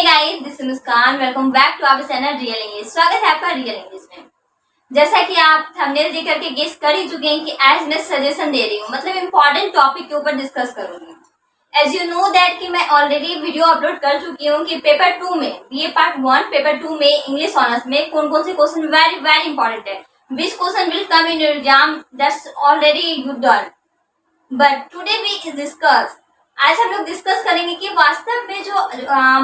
Hey guys, this is Muskaan. Welcome back to our channel real English. स्वागत है आपका real English में। जैसा कि आप थंबनेल देख करके गेस कर ही चुके हैं कि आज मैं सजेशन दे रही हूँ, मतलब इम्पोर्टेंट टॉपिक के ऊपर डिस्कस करूंगी। एज यू नो दैट कि मैं ऑलरेडी वीडियो अपलोड कर चुकी हूँ कि पेपर 2 में बीए पार्ट 1 पेपर 2 में इंग्लिश ऑनर्स में कौन कौन से क्वेश्चन वेरी वेरी इंपॉर्टेंट है, which question will come in your exam, that's already you done. But today we is discuss, आज हम लोग डिस्कस करेंगे कि वास्तव में जो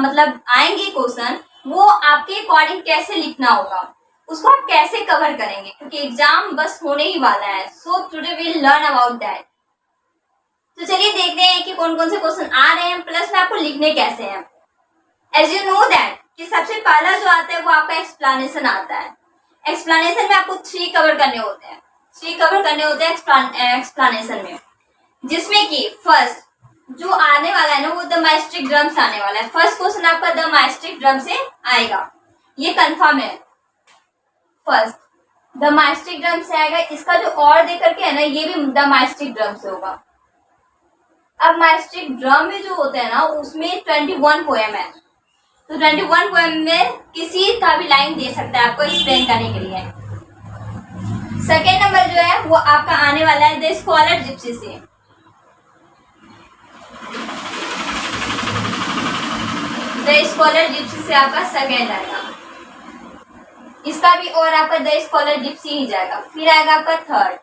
मतलब आएंगे क्वेश्चन वो आपके अकॉर्डिंग कैसे लिखना होगा, उसको आप कैसे कवर करेंगे, क्योंकि एग्जाम बस होने ही वाला है। So today we will learn about that. तो चलिए देखते हैं कि कौन कौन से क्वेश्चन आ रहे हैं, प्लस में आपको लिखने कैसे हैं। एज यू नो दैट कि सबसे पहला जो आता है वो आपका एक्सप्लेनेशन आता है। एक्सप्लेनेशन में आपको 3 कवर करने होते हैं, 3 कवर करने होते हैं एक्सप्लेनेशन में, जिसमें कि फर्स्ट जो आने वाला है ना वो द माइस्टिक ड्रम से आने वाला है। फर्स्ट क्वेश्चन आपका द माइस्टिक ड्रम से आएगा, ये कंफर्म है। फर्स्ट द माइस्टिक ड्रम से आएगा, इसका जो और दे करके है ना ये भी द माइस्टिक ड्रम से होगा। अब माइस्टिक ड्रम में जो होता है ना उसमें 21 पोएम है, तो 21 पोएम में किसी का भी लाइन दे सकता है आपको एक्सप्लेन करने के लिए। सेकेंड नंबर जो है वो आपका आने वाला है द स्कॉलर जिप्सी से। द स्कॉलर जिप्सी से आपका सेकेंड आएगा, इसका भी और आपका द स्कॉलर जिप्सी ही जाएगा। फिर आएगा आपका थर्ड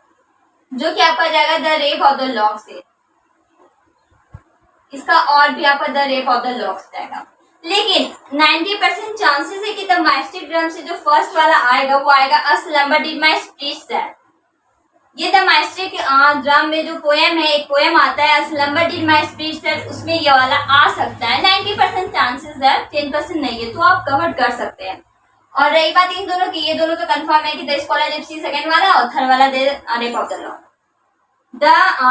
जो कि आपका जाएगा the rape of the lock से, इसका और भी आपका the rape of the lock से जाएगा। लेकिन 90% चांसेस है कि द माइस्टिक ड्रम से जो फर्स्ट वाला आएगा वो आएगा a slumber did my speech that. ये द माइस्टिक ड्रम में जो पोएम है, एक पोएम आता है a slumber did my speech that, उसमें ये वाला आ सकता है। 90% चांसेस है, 10% नहीं है, तो आप कवर कर सकते हैं। और रही बात इन दोनों की, ये दोनों तो कंफर्म है कि द स्कॉलर जिप्सी सेकंड वाला और थर्ड वाला the rape of the lock. The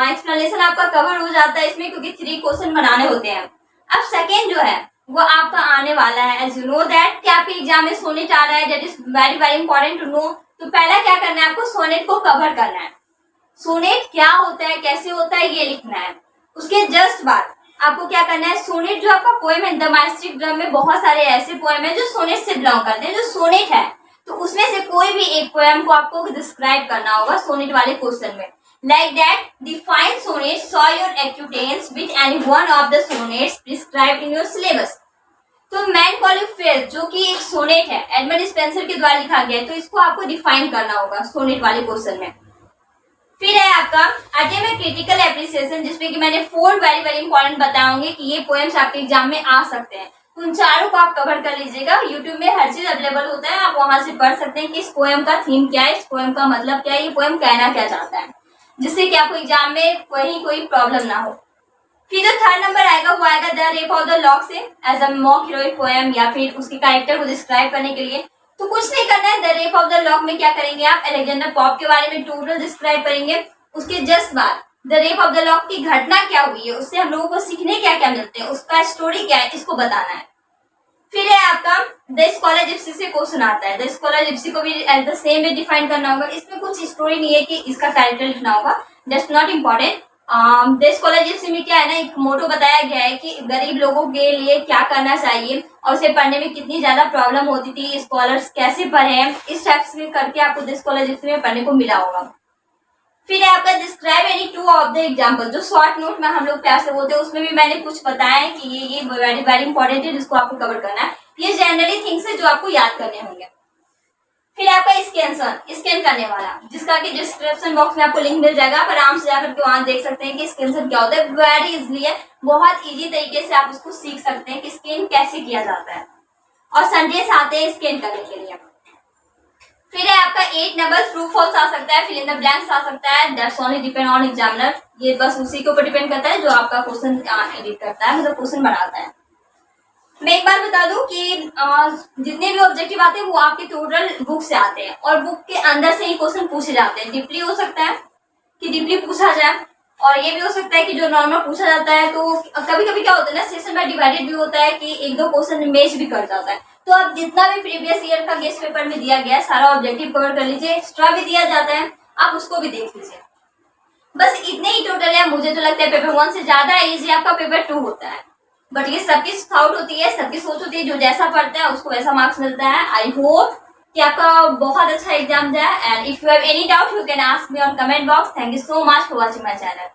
explanation आपका कवर हो जाता है इसमें, क्योंकि 3 क्वेश्चन बनाने होते हैं। अब सेकेंड जो है वो आपका आने वाला है, एज यू नो दैट कि आपके एग्जाम में सोनेट आ रहा है, that is very very important to know. तो पहला क्या करना है, आपको सोनेट को कवर करना है। सोनेट क्या होता है, कैसे होता है, ये लिखना है। उसके जस्ट बाद आपको क्या करना है, सोनेट जो आपका पोएम है द माइस्टिक ड्रम में बहुत सारे ऐसे पोएम है जो सोनेट से बिलोंग करते हैं। जो सोनेट है तो उसमें से कोई भी एक पोएम को आपको डिस्क्राइब करना होगा सोनेट वाले क्वेश्चन में। Like that define sonnet, saw your acquaintance with any one of the sonnets prescribed in your syllabus. तो मैन कॉल यू फेयर जो कि एक सोनेट है, एडमंड स्पेंसर के द्वारा लिखा गया है, तो इसको आपको डिफाइन करना होगा सोनेट वाले क्वेश्चन में। फिर है आपका आगे में क्रिटिकल एप्रिसिएशन, जिसमें कि मैंने 4 वेरी वेरी इंपॉर्टेंट बताऊंगी कि ये पोएम्स आपके एग्जाम में आ सकते हैं। उन चारों को आप कवर कर लीजिएगा। यूट्यूब में हर चीज अवेलेबल होता है, आप वहां से पढ़ सकते हैं कि इस पोएम का थीम क्या है, इस पोएम का मतलब क्या है, ये पोएम कहना क्या चाहता है, जिससे कि आपको एग्जाम में कोई प्रॉब्लम ना हो। फिर जो थर्ड नंबर आएगा वो आएगा the rape of the lock से, as a mock heroic poem या फिर उसके कैरेक्टर को डिस्क्राइब करने के लिए। तो कुछ नहीं करना है, the rape of the lock में क्या करेंगे, आप अलेक्जेंडर पॉप के बारे में टोटल डिस्क्राइब करेंगे। उसके जस्ट बाद the rape of the lock की घटना क्या हुई है, उससे हम लोगों को सीखने क्या क्या मिलते हैं, उसका स्टोरी क्या है, इसको बताना है। फिर है आपका द स्कॉलर जिप्सी से क्वेश्चन आता है। द स्कॉलर जिप्सी को भी as the same way define करना होगा। इसमें कुछ स्टोरी नहीं है कि इसका कैरेक्टर लिखना होगा, that's not important. The Scholar Gypsy में क्या है ना, एक मोटो बताया गया है कि गरीब लोगों के लिए क्या करना चाहिए और उसे पढ़ने में कितनी ज्यादा प्रॉब्लम होती थी, स्कॉलर्स कैसे पढ़े, इस टाइप से करके आपको द स्कॉलर जिप्सी में पढ़ने को मिला होगा। फिर है आपका describe any 2 of the example, जो शॉर्ट नोट में हम लोग प्यार से बोलते हैं, उसमें भी मैंने कुछ बताया है कि ये वेरी वेरी इंपॉर्टेंट है, जिसको आपको कवर करना है। ये जनरली थिंग्स है जो आपको याद करने होंगे। फिर आपका स्कैन करने वाला, जिसका कि डिस्क्रिप्शन बॉक्स में आपको लिंक मिल जाएगा, आप आराम से जाकर के वहां देख सकते हैं कि स्कैन क्या होता है। वेरी इजिली है, बहुत इजी तरीके से आप उसको सीख सकते हैं कि स्कैन कैसे किया जाता है, और सेंटेंस आते हैं स्कैन करने के लिए। फिर है आपका 8 नंबर ट्रू फॉल्स आ सकता है, फिल इन द ब्लैंक्स आ सकता है, that's only depend on examiner. ये बस उसी के ऊपर डिपेंड करता है जो आपका क्वेश्चन एडिट करता है, मतलब क्वेश्चन बनाता है। मैं एक बार बता दूं कि जितने भी ऑब्जेक्टिव आते हैं वो आपके टोटल बुक से आते हैं, और बुक के अंदर से ही क्वेश्चन पूछे जाते हैं। डीपली हो सकता है कि डीपली पूछा जाए, और ये भी हो सकता है कि जो नॉर्मल पूछा जाता है, तो कभी कभी क्या होता है ना, सेशन बाय डिवाइडेड भी होता है कि 1-2 क्वेश्चन मैच भी कर जाता है। तो अब जितना भी प्रीवियस ईयर का गेस्ट पेपर में दिया गया है सारा ऑब्जेक्टिव कवर कर लीजिए, एक्स्ट्रा भी दिया जाता है, आप उसको भी देख लीजिए। बस इतने ही टोटल है। मुझे तो लगता है पेपर 1 से ज्यादा इजी आपका पेपर 2 होता है। बट ये सबकी थॉट होती है, सबकी सोच होती है, जो जैसा पढ़ता है उसको वैसा मार्क्स मिलता है। आई होप कि आपका बहुत अच्छा एग्जाम जाए, and if you have any doubt you can ask me on comment box. Thank you so much for watching my channel.